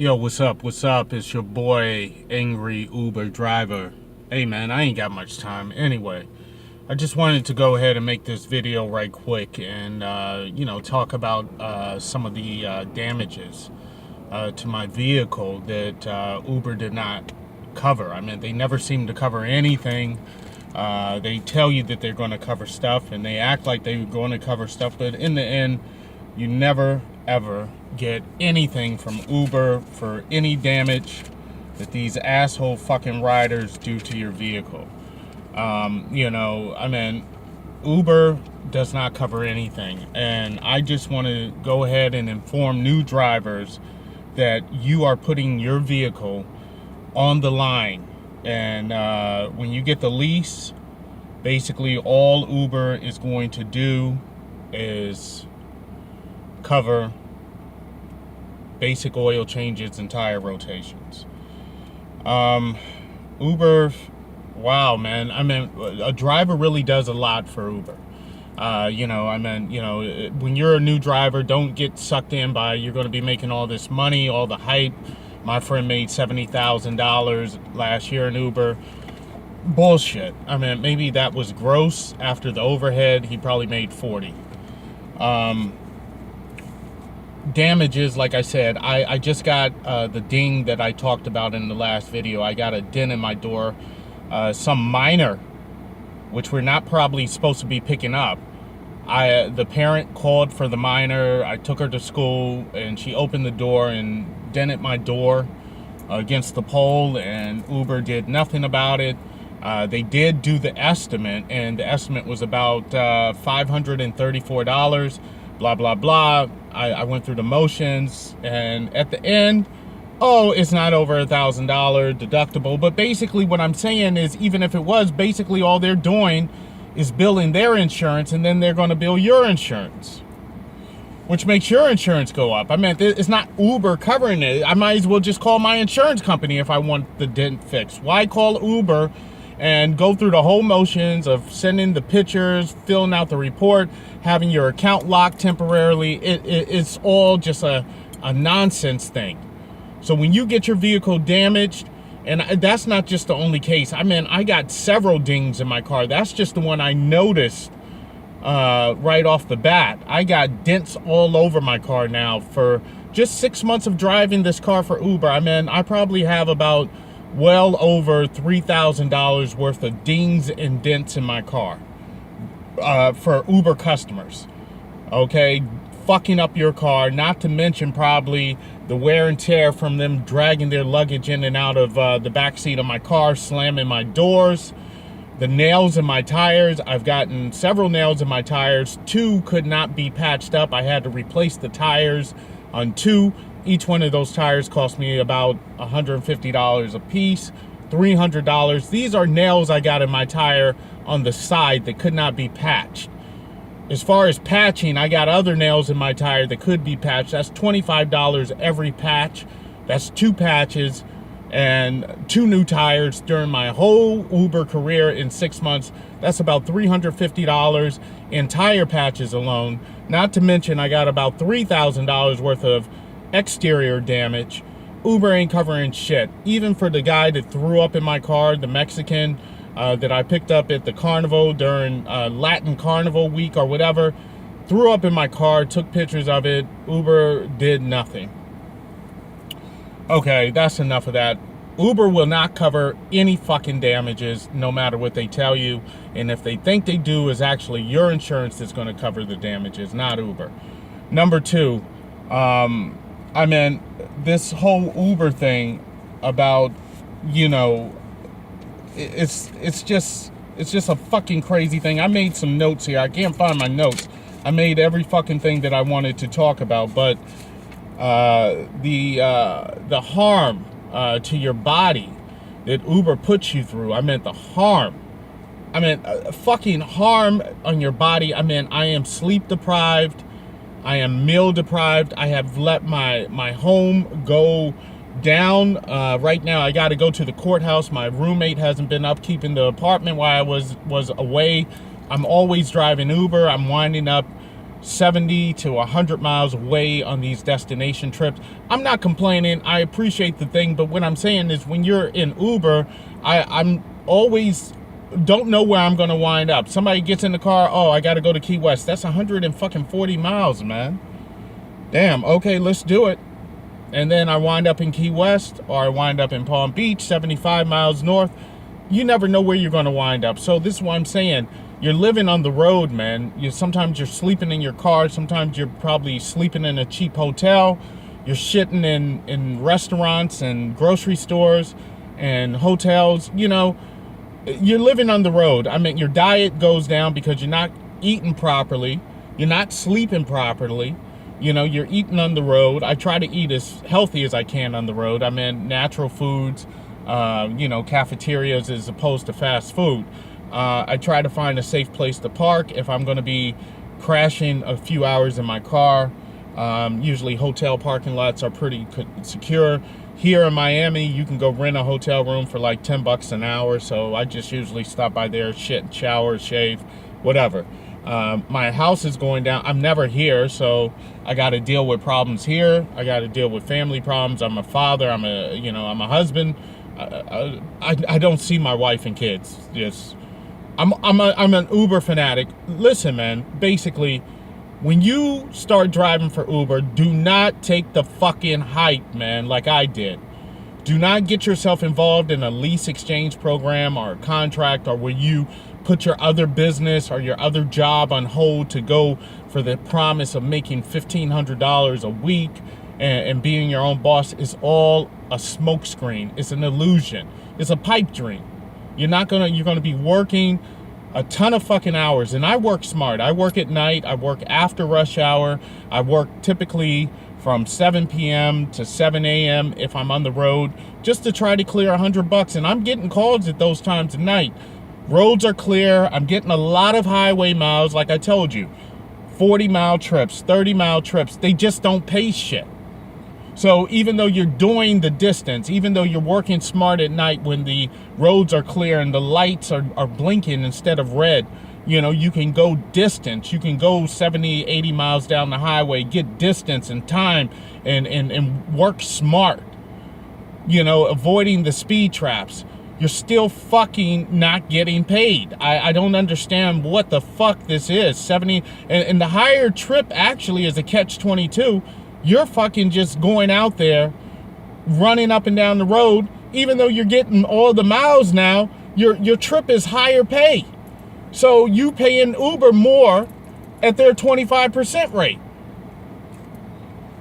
Yo, what's up? What's up? It's your boy, Angry Uber Driver. Hey, man, I ain't got much time. Anyway, I just wanted to go ahead and make this video right quick and, talk about some of the damages to my vehicle that Uber did not cover. I mean, they never seem to cover anything. They tell you that they're going to cover stuff, and they act like they're going to cover stuff, but in the end, you never, ever get anything from Uber for any damage that these asshole fucking riders do to your vehicle. Uber does not cover anything, and I just want to go ahead and inform new drivers that you are putting your vehicle on the line. And when you get the lease, basically all Uber is going to do is cover basic oil changes and tire rotations. Uber, wow, man. I mean, a driver really does a lot for Uber. When you're a new driver, don't get sucked in by you're going to be making all this money, all the hype. My friend made $70,000 last year in Uber. Bullshit. I mean, maybe that was gross. After the overhead, he probably made 40. Damages, like I said, I just got the ding that I talked about in the last video. I got a dent in my door, some minor, which we're not probably supposed to be picking up. The parent called for the minor. I took her to school, and she opened the door and dented my door against the pole, and Uber did nothing about it. They did do the estimate, and the estimate was about $534. Blah, blah, blah. I went through the motions, and at the end, it's not over $1,000 deductible. But basically what I'm saying is, even if it was, basically all they're doing is billing their insurance, and then they're going to bill your insurance, which makes your insurance go up. I mean, it's not Uber covering it. I might as well just call my insurance company if I want the dent fixed. Why call Uber and go through the whole motions of sending the pictures, filling out the report, having your account locked temporarily? It's all just a nonsense thing. So when you get your vehicle damaged, and that's not just the only case. I mean, I got several dings in my car. That's just the one I noticed right off the bat. I got dents all over my car now for just 6 months of driving this car for Uber. I mean, I probably have about well over $3,000 worth of dings and dents in my car for Uber customers. Okay, fucking up your car, not to mention probably the wear and tear from them dragging their luggage in and out of the back seat of my car, slamming my doors, the nails in my tires. I've gotten several nails in my tires. 2 could not be patched up. I had to replace the tires on 2. Each one of those tires cost me about $150 a piece, $300. These are nails I got in my tire on the side that could not be patched. As far as patching, I got other nails in my tire that could be patched. That's $25 every patch. That's 2 patches and 2 new tires during my whole Uber career in 6 months. That's about $350 in tire patches alone. Not to mention, I got about $3,000 worth of exterior damage. Uber ain't covering shit. Even for the guy that threw up in my car, the Mexican that I picked up at the carnival during Latin Carnival week or whatever, threw up in my car, took pictures of it. Uber did nothing. Okay, that's enough of that. Uber will not cover any fucking damages, no matter what they tell you. And if they think they do, is actually your insurance that's going to cover the damages, not Uber. Number 2, I mean, this whole Uber thing about, it's just a fucking crazy thing. I made some notes here. I can't find my notes. I made every fucking thing that I wanted to talk about, but the harm to your body that Uber puts you through. I meant the harm. I mean, fucking harm on your body. I mean, I am sleep deprived. I am meal deprived. I have let my home go down. Right now, I got to go to the courthouse. My roommate hasn't been upkeeping the apartment while I was away. I'm always driving Uber. I'm winding up 70 to 100 miles away on these destination trips. I'm not complaining. I appreciate the thing, but what I'm saying is when you're in Uber, I'm always don't know where I'm going to wind up. Somebody gets in the car, oh, I got to go to Key West. That's 140 miles, man. Damn, okay, let's do it. And then I wind up in Key West, or I wind up in Palm Beach, 75 miles north. You never know where you're going to wind up. So this is what I'm saying. You're living on the road, man. Sometimes you're sleeping in your car. Sometimes you're probably sleeping in a cheap hotel. You're shitting in restaurants and grocery stores and hotels. You know, you're living on the road. I mean, your diet goes down because you're not eating properly. You're not sleeping properly. You know, you're eating on the road. I try to eat as healthy as I can on the road. I'm in natural foods, you know, cafeterias as opposed to fast food. I try to find a safe place to park if I'm going to be crashing a few hours in my car. Usually hotel parking lots are pretty secure. Here in Miami, you can go rent a hotel room for like $10 an hour. So I just usually stop by there, shit, shower, shave, whatever. My house is going down. I'm never here, so I got to deal with problems here. I got to deal with family problems. I'm a father. I'm a husband. I don't see my wife and kids. Just I'm an Uber fanatic. Listen, man. Basically, when you start driving for Uber, do not take the fucking hype, man, like I did. Do not get yourself involved in a lease exchange program or a contract, or where you put your other business or your other job on hold to go for the promise of making $1,500 a week and being your own boss. Is all a smokescreen. It's an illusion. It's a pipe dream. You're gonna be working a ton of fucking hours. And I work smart. I work at night. I work after rush hour. I work typically from 7 p.m. to 7 a.m. if I'm on the road, just to try to clear $100. And I'm getting calls at those times of night. Roads are clear. I'm getting a lot of highway miles, like I told you. 40-mile trips, 30-mile trips. They just don't pay shit. So even though you're doing the distance, even though you're working smart at night when the roads are clear and the lights are blinking instead of red, you know, you can go distance. You can go 70, 80 miles down the highway, get distance and time and work smart, you know, avoiding the speed traps. You're still fucking not getting paid. I don't understand what the fuck this is. 70, and the higher trip actually is a catch-22. You're fucking just going out there, running up and down the road, even though you're getting all the miles now, your trip is higher pay. So you paying Uber more at their 25% rate.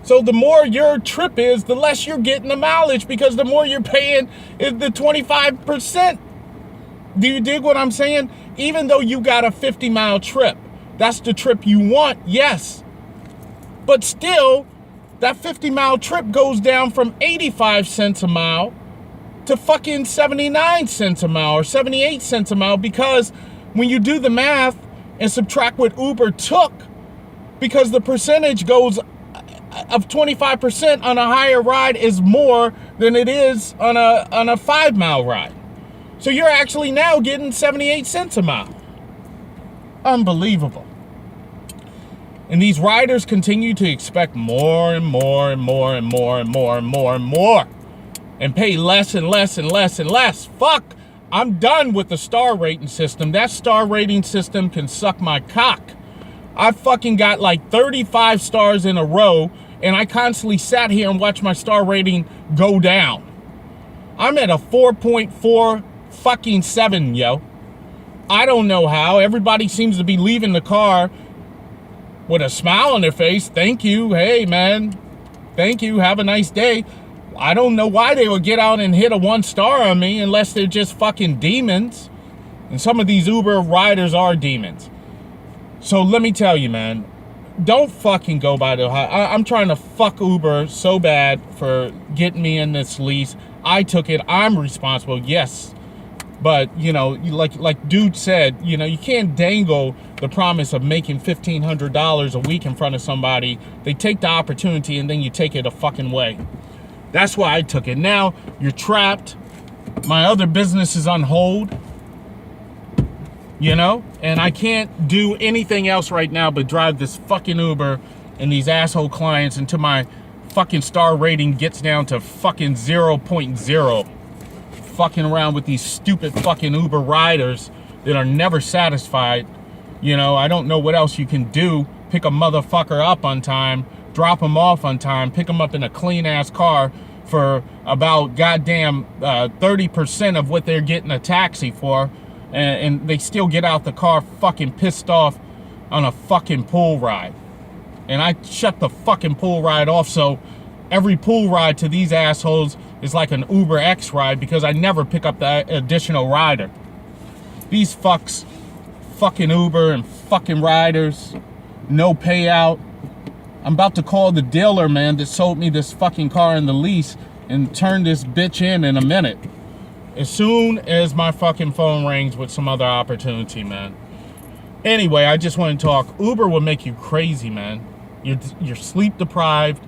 So the more your trip is, the less you're getting the mileage, because the more you're paying is the 25%. Do you dig what I'm saying? Even though you got a 50-mile trip, that's the trip you want, yes. But still, that 50-mile trip goes down from 85 cents a mile to fucking 79 cents a mile or 78 cents a mile, because when you do the math and subtract what Uber took, because the percentage goes of 25% on a higher ride is more than it is on a 5-mile ride. So you're actually now getting 78 cents a mile. Unbelievable. And these riders continue to expect more and more and more and more and more and more and more, and pay less and less and less and less. Fuck, I'm done with the star rating system. That star rating system can suck my cock. I fucking got like 35 stars in a row, and I constantly sat here and watched my star rating go down. I'm at a 4.4 fucking 7, yo. I don't know how. Everybody seems to be leaving the car with a smile on their face. Thank you. Hey, man. Thank you. Have a nice day. I don't know why they would get out and hit a 1 star on me unless they're just fucking demons. And some of these Uber riders are demons. So let me tell you, man, don't fucking go by the high. I'm trying to fuck Uber so bad for getting me in this lease. I took it. I'm responsible. Yes. But, you know, like dude said, you know, you can't dangle the promise of making $1,500 a week in front of somebody. They take the opportunity and then you take it a fucking way. That's why I took it. Now you're trapped. My other business is on hold. you know? And I can't do anything else right now but drive this fucking Uber and these asshole clients until my fucking star rating gets down to fucking 0.0. Fucking around with these stupid fucking Uber riders that are never satisfied. You know, I don't know what else you can do. Pick a motherfucker up on time, drop them off on time, pick them up in a clean ass car for about goddamn 30% of what they're getting a taxi for, and they still get out the car fucking pissed off on a fucking pool ride. And I shut the fucking pool ride off, so every pool ride to these assholes is like an Uber X ride because I never pick up the additional rider. These fucks, fucking Uber and fucking riders, no payout. I'm about to call the dealer, man, that sold me this fucking car in the lease and turn this bitch in a minute. As soon as my fucking phone rings with some other opportunity, man. Anyway, I just want to talk. Uber will make you crazy, man. You're sleep deprived.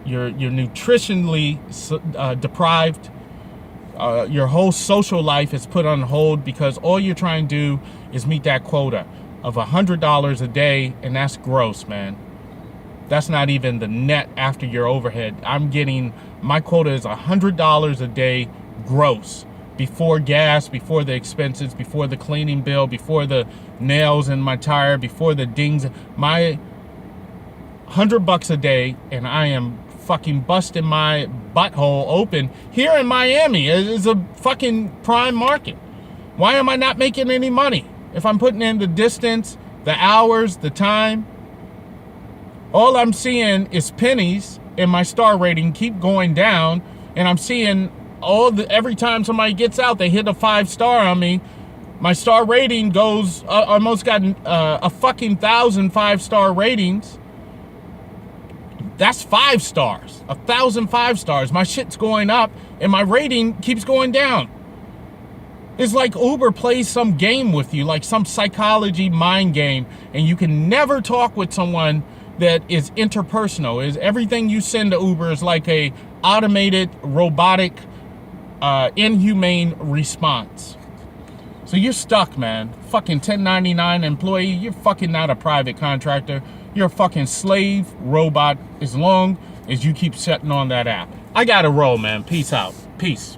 You're nutritionally deprived. Your whole social life is put on hold because all you're trying to do is meet that quota of $100 a day, and that's gross, man. That's not even the net after your overhead. My quota is $100 a day gross. Before gas, before the expenses, before the cleaning bill, before the nails in my tire, before the dings. My $100 a day, and I am fucking busting my butthole open here in Miami. It is a fucking prime market. Why am I not making any money? If I'm putting in the distance, the hours, the time, all I'm seeing is pennies, and my star rating keep going down, and I'm seeing every time somebody gets out, they hit a 5-star on me. My star rating goes, almost got a fucking 1,000 5-star ratings. That's 5 stars, 1,000 5-stars. My shit's going up and my rating keeps going down. It's like Uber plays some game with you, like some psychology mind game, and you can never talk with someone that is interpersonal. Is everything you send to Uber is like a automated, robotic, inhumane response. So you're stuck, man. Fucking 1099 employee. You're fucking not a private contractor. You're a fucking slave robot as long as you keep sitting on that app. I gotta roll, man. Peace out. Peace.